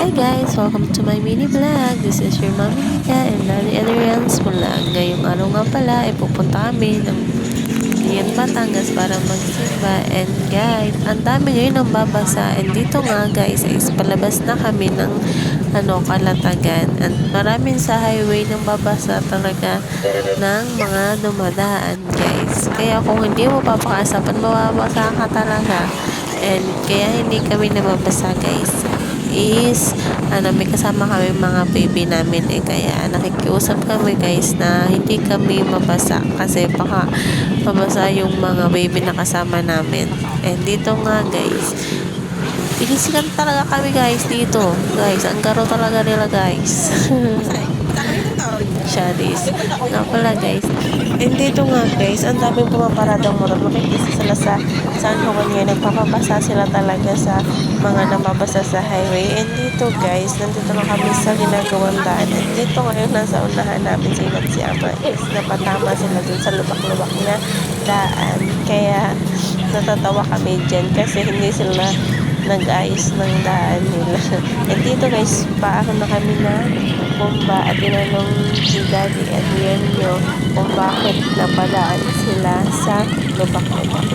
Hi guys! Welcome to my mini vlog. This is your Mami Mika and Daddy Adrian's vlog. Ngayong araw nga pala ay pupunta kami ng Lian, Batangas para magsimba. And guys, ang dami ngayon ng babasa. And dito nga guys is palabas na kami ng Kalatagan. And maraming sa highway ng babasa talaga ng mga dumadaan guys. Kaya kung hindi mo papakasapan, mababasa ka talaga. And kaya hindi kami nababasa guys is may kasama kami mga baby namin kaya nakikiusap kami guys na hindi kami mabasa kasi baka mabasa yung mga baby na kasama namin. And dito nga guys, tinisikan talaga kami guys dito guys, ang garo talaga nila guys. Shadis nga pala guys. And dito nga guys, ang daming pumaparadang motor, makikisa sila sa San Juan ngayon, nagpapabasa sila talaga sa mga namabasa sa highway. And dito guys, nandito na kami sa ginagawang daan. And dito ngayon nasa unahan namin si Inat si Ama is napatama sila dun sa lubak-lubak na daan. Kaya natatawa kami dyan kasi hindi sila nag-ayos ng daan nila. And dito guys, paano na kami na bomba at tinanong si Daddy at Rienyo kung bakit napadaan sila sa lubak-lubak.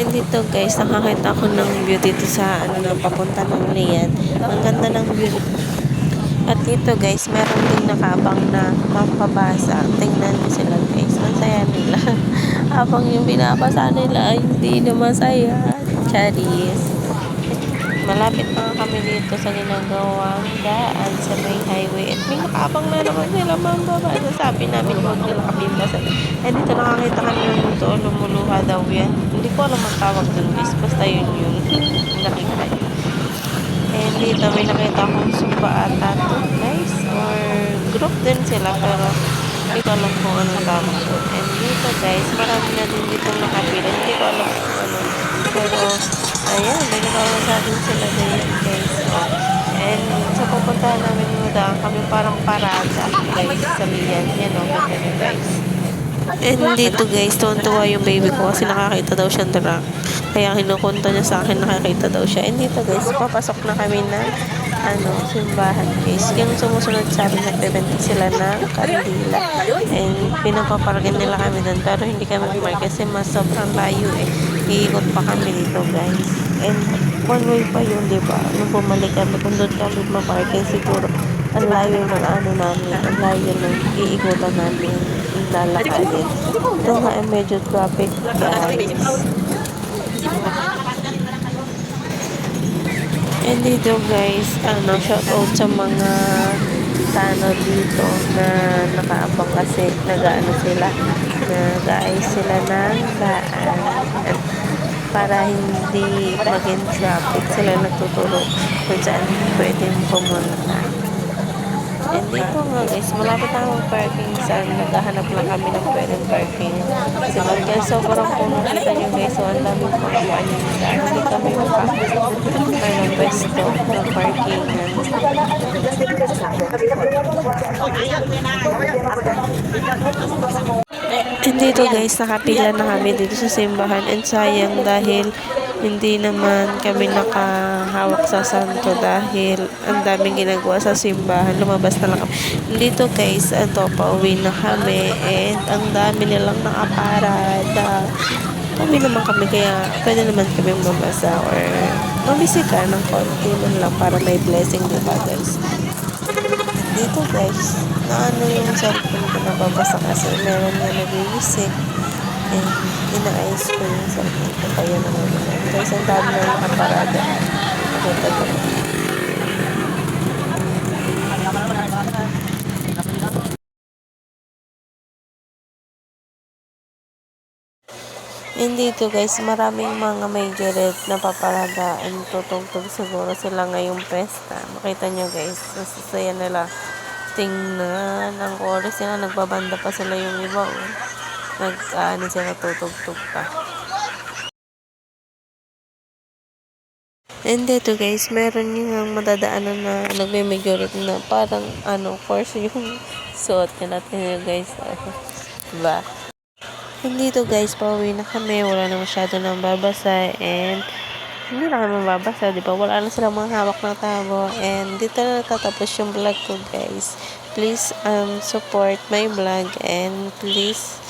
And dito guys, nakakita ko ng view dito sa papunta ng Lian. Ang ganda ng view. At dito guys, meron ding nakabang na mapabasa. Tingnan niyo sila guys, masaya nila. Habang yung binabasa nila ay hindi na masaya. Charis. Malapit na kami dito sa ginagawang daan sa may highway. At may nakabang na naman sila mambaba. Sabi namin huwag nila kami basa. And dito nakakita kami ng muto. Lumuluha daw yan. Hindi ko alam ang tawag dun guys. Basta yun yung nakita yun. And dito may nakita akong sumba ata to guys. Or group din sila. Pero hindi ko alam kung anong tawag dun. And dito guys, marami na din dito nakapila. Hindi ko alam kung ano. Pero ayan, may nakawasa din sila din guys. And sa pupuntahan namin yung daan kami parang parada guys sa Lian. Yan o, ganda guys. And dito guys, tuwan-tuwa yung baby ko kasi nakakita daw siya ng truck. Kaya kinukunta niya sa akin, nakakita daw siya. And dito guys, papasok na kami ng simbahan guys. Yung sumusunod sa amin, nagbebenta sila ng kandila. And pinapaparagin nila kami doon. Pero hindi kami park kasi mas sobrang layo iikot pa kami dito guys. And one way pa yun, diba? Nung bumalik kami, kung doon kami maparking, siguro ang layo ng namin. Ang layo ng iikutan namin. Lalakarin. Ito nga ay medyo traffic guys. And dito guys, shout out sa mga tanod dito na nakaabang kasi sila, nag-aayos sila ng daan at para hindi maging traffic sila nagtutulog kung saan pwedeng pumunta. And dito nga guys, malapit na akong parking saan naghahanap lang kami ng pwedeng parking. Kasi kaya sobrang kung nakita nyo guys, so ang daming mga paninda. Hindi kami ng pwesto ng parking. And dito guys, nakapila na kami dito sa simbahan. And sayang dahil hindi naman kami nakahawak sa santo dahil ang daming ginagawa sa simbahan. Lumabas na lang kami. Dito guys, pauwi na kami and ang dami nilang nakaparada. Pauwi naman kami kaya pwede naman kami mabasa or mabisika ng konti man lang para may blessing, diba guys? Dito guys, yung cellphone ko nababasa kasi meron nga nag-iisip. And inaayos ko yung cellphone ko kaya naman guys, ang dami na nakaparada. And dito guys, maraming mga majorette na paparada and tutugtog siguro sila ngayong pesta. Makita nyo guys, nasasaya nila. Tingnan ang oras nila, nagbabanda pa sila yung iba. Sila tutugtog pa. And dito guys, meron yung madadaanan na nagme-majorette na parang course yung suot nila. Natin guys. Diba? And dito guys, pauwi na kami. Wala na masyado nang babasa and hindi na kami mababasa, di ba? Wala na silang mga hawak ng tabo. And dito na natatapos yung vlog ko, guys. Please support my vlog and please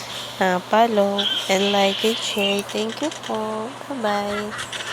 follow and like and share. Thank you po. Bye-bye.